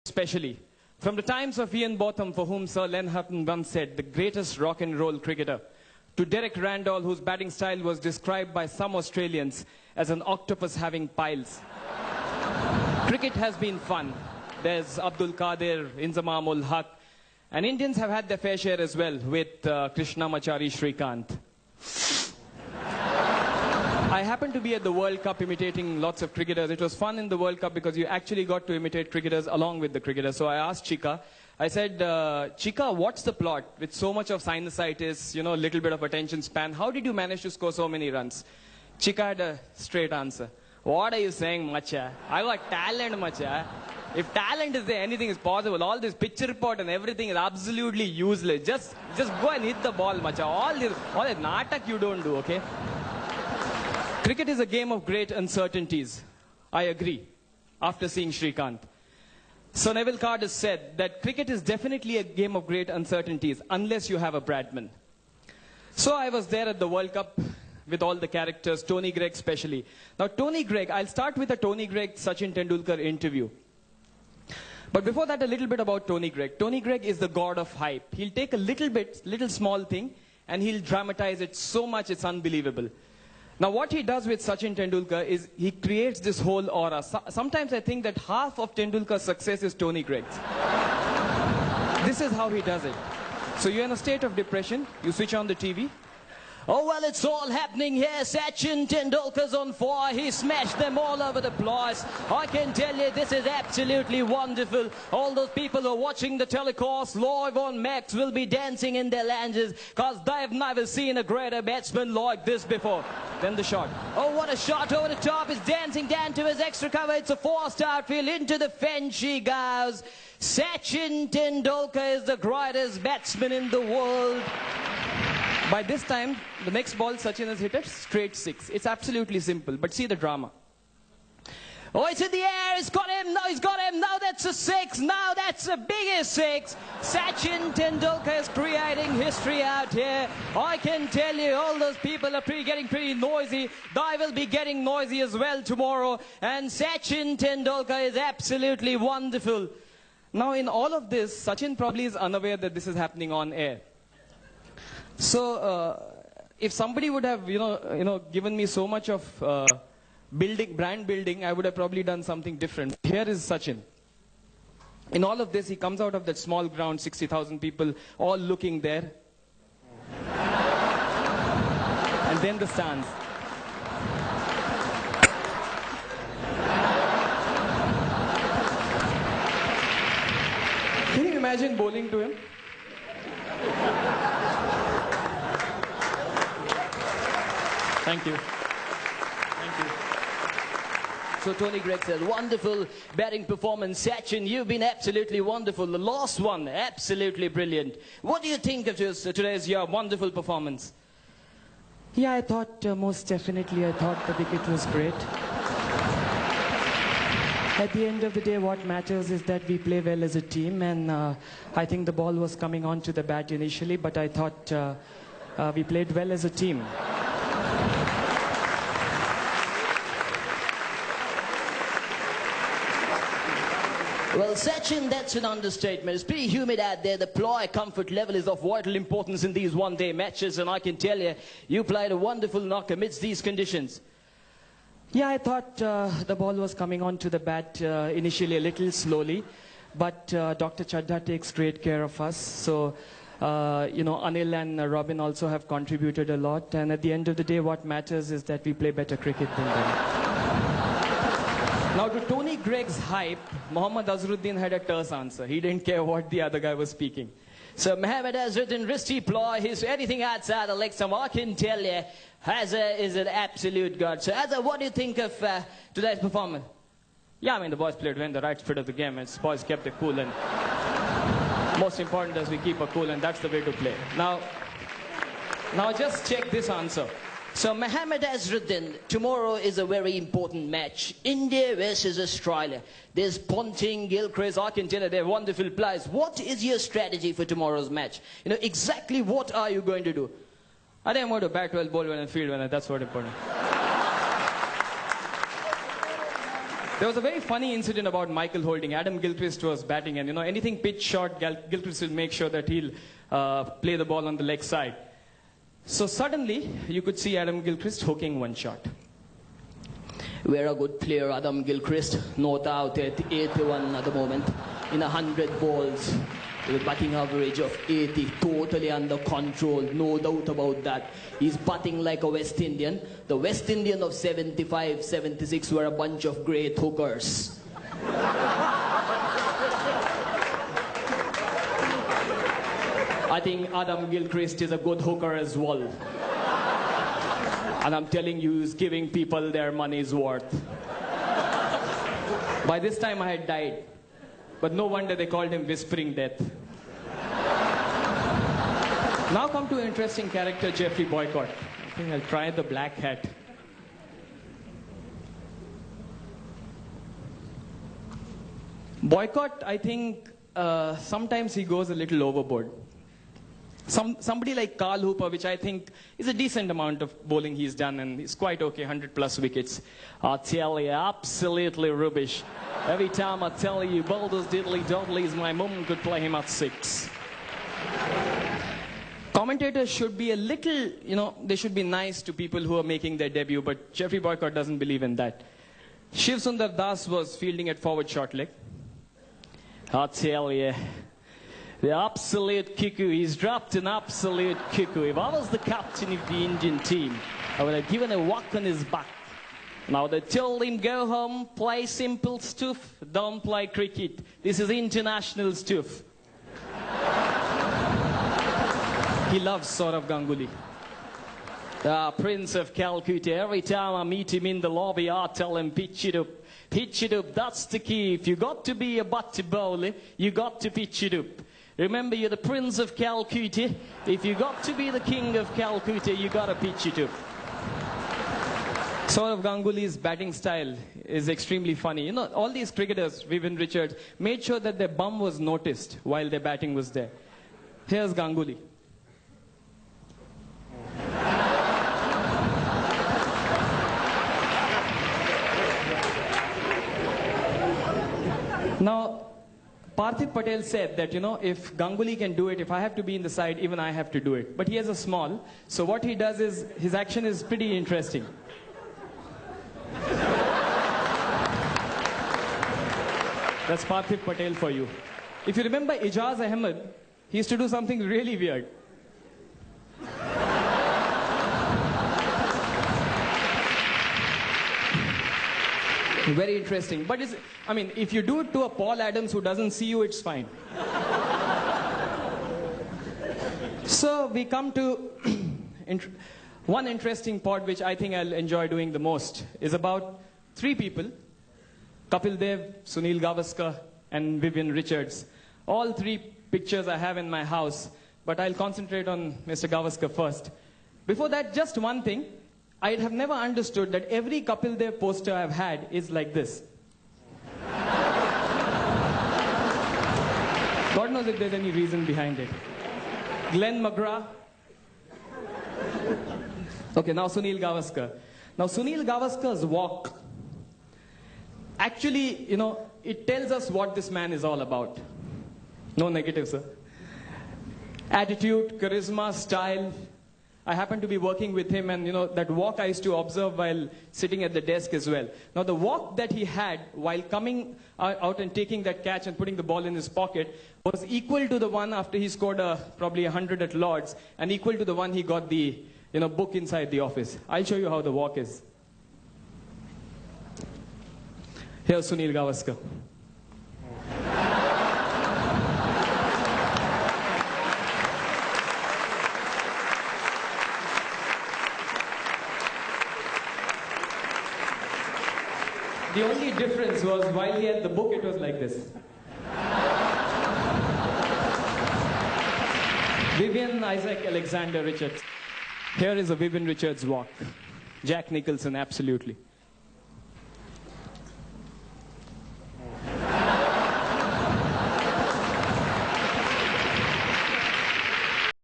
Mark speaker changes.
Speaker 1: especially. From the times of Ian Botham, for whom Sir Len Hutton once said, the greatest rock and roll cricketer, to Derek Randall, whose batting style was described by some Australians as an octopus having piles. Cricket has been fun. There's Abdul Qadir, Inzamam ul Haq, and Indians have had their fair share as well with Krishnamachari Shrikant. I happened to be at the World Cup imitating lots of cricketers. It was fun in the World Cup because you actually got to imitate cricketers along with the cricketers. So I asked Chika, I said, Chika, what's the plot? With so much of sinusitis, you know, a little bit of attention span, how did you manage to score so many runs? Chika had a straight answer. What are you saying, macha? I got talent, macha. If talent is there, anything is possible. All this pitch report and everything is absolutely useless. Just go and hit the ball, macha. All this natak you don't do, okay? Cricket is a game of great uncertainties. I agree, after seeing Shrikant. Sir Neville Card has said that cricket is definitely a game of great uncertainties, unless you have a Bradman. So I was there at the World Cup with all the characters, Tony Greig especially. Now Tony Greig, I'll start with a Tony Greig Sachin Tendulkar interview. But before that, a little bit about Tony Greig. Tony Greig is the god of hype. He'll take a little small thing, and he'll dramatize it so much it's unbelievable. Now what he does with Sachin Tendulkar is he creates this whole aura. Sometimes I think that half of Tendulkar's success is Tony Greig's. This is how he does it. So you're in a state of depression, you switch on the TV. Oh, well, it's all happening here. Sachin Tendulkar's on fire. He smashed them all over the place. I can tell you, this is absolutely wonderful. All those people who are watching the telecast live on Max will be dancing in their lounges because they've never seen a greater batsman like this before. Then the shot. Oh, what a shot over the top. He's dancing down to his extra cover. It's a forced outfield. Into the fence she goes. Sachin Tendulkar is the greatest batsman in the world. By this time, the next ball Sachin has hit a straight 6. It's absolutely simple, but see the drama. Oh, it's in the air, he's got him, no, he's got him, now that's a 6, now that's the biggest 6. Sachin Tendulkar is creating history out here. I can tell you, all those people are getting pretty noisy. They will be getting noisy as well tomorrow. And Sachin Tendulkar is absolutely wonderful. Now in all of this, Sachin probably is unaware that this is happening on air. So, if somebody would have, given me so much of brand building, I would have probably done something different. Here is Sachin. In all of this, he comes out of that small ground, 60,000 people, all looking there. And then the stands. Can you imagine bowling to him? Thank you. Thank you. So Tony Greig said, wonderful batting performance. Sachin, you've been absolutely wonderful. The last one, absolutely brilliant. What do you think of today's wonderful performance? Yeah, I thought, most definitely, I thought the wicket was great. At the end of the day, what matters is that we play well as a team, and I think the ball was coming onto the bat initially, but I thought we played well as a team. Well, Sachin, that's an understatement. It's pretty humid out there. The ply comfort level is of vital importance in these one-day matches, and I can tell you, you played a wonderful knock amidst these conditions. Yeah, I thought the ball was coming onto the bat initially a little slowly, but Dr. Chadha takes great care of us. So, Anil and Robin also have contributed a lot, and at the end of the day, what matters is that we play better cricket than them. Now, to Tony Greig's hype, Mohammad Azharuddin had a terse answer. He didn't care what the other guy was speaking. So Mohammad Azharuddin, wristy ploy, anything outside the leg stump, I can tell you, Hazza is an absolute god. So Hazza, what do you think of today's performance? Yeah, I mean, the boys played well in the right spirit of the game, and the boys kept it cool, and most important is we keep it cool, and that's the way to play. Now just check this answer. So Mohammad Azharuddin, tomorrow is a very important match. India versus Australia. There's Ponting, Gilchrist, I can tell you they're wonderful players. What is your strategy for tomorrow's match? Exactly what are you going to do? I think I'm going to bat well, bowl well, and field well, and that's what important. There was a very funny incident about Michael Holding. Adam Gilchrist was batting, and anything pitch short, Gilchrist will make sure that he'll play the ball on the leg side. So suddenly, you could see Adam Gilchrist hooking one shot.
Speaker 2: We're a good player, Adam Gilchrist. Not out at 81 at the moment. In 100 balls. With a batting average of 80. Totally under control. No doubt about that. He's batting like a West Indian. The West Indian of 75, 76 were a bunch of great hookers. I think Adam Gilchrist is a good hooker as well. And I'm telling you, he's giving people their money's worth. By this time I had died. But no wonder they called him Whispering Death. Now come to an interesting character, Geoffrey Boycott. I think I'll try the black hat. Boycott, I think sometimes he goes a little overboard. Somebody like Carl Hooper, which I think is a decent amount of bowling he's done, and he's quite okay, 100 plus wickets. I tell you, absolutely rubbish. Every time I tell you, boulders diddly doddlies, my mum could play him at 6. Commentators should be a little, they should be nice to people who are making their debut, but Geoffrey Boycott doesn't believe in that. Shiv Sundar Das was fielding at forward short leg. I tell you, the absolute cuckoo. He's dropped an absolute cuckoo. If I was the captain of the Indian team, I would have given a whack on his back. Now they told him, go home, play simple stuff, don't play cricket. This is international stuff. He loves Saurav Ganguly. Prince of Calcutta. Every time I meet him in the lobby, I tell him, pitch it up. Pitch it up, that's the key. If you got to be a batty bowler, you got to pitch it up. Remember, you're the Prince of Calcutta. If you got to be the King of Calcutta, you got to pitch it up. Saurav Ganguly's batting style is extremely funny. All these cricketers, Vivian Richards, made sure that their bum was noticed while their batting was there. Here's Ganguly. Now, Parthiv Patel said that, if Ganguly can do it, if I have to be in the side, even I have to do it. But he has a small, so what he does is, his action is pretty interesting. That's Parthiv Patel for you. If you remember Ijaz Ahmed, he used to do something really weird. Very interesting. But if you do it to a Paul Adams who doesn't see you, it's fine. So we come to one interesting part which I think I'll enjoy doing the most is about 3 people. Kapil Dev, Sunil Gavaskar, and Vivian Richards. All 3 pictures I have in my house, but I'll concentrate on Mr. Gavaskar first. Before that, just one thing. I have never understood that every Kapil Dev poster I've had is like this. God knows if there's any reason behind it. Glenn McGrath. Okay, now Sunil Gavaskar. Now Sunil Gavaskar's walk, actually, it tells us what this man is all about. No negative, sir. Attitude, charisma, style. I happened to be working with him, and that walk I used to observe while sitting at the desk as well. Now the walk that he had while coming out and taking that catch and putting the ball in his pocket was equal to the one after he scored probably 100 at Lord's, and equal to the one he got the book inside the office. I'll show you how the walk is. Here's Sunil Gavaskar. The only difference was while he had the book, it was like this. Vivian Isaac Alexander Richards. Here is a Vivian Richards walk. Jack Nicholson, absolutely.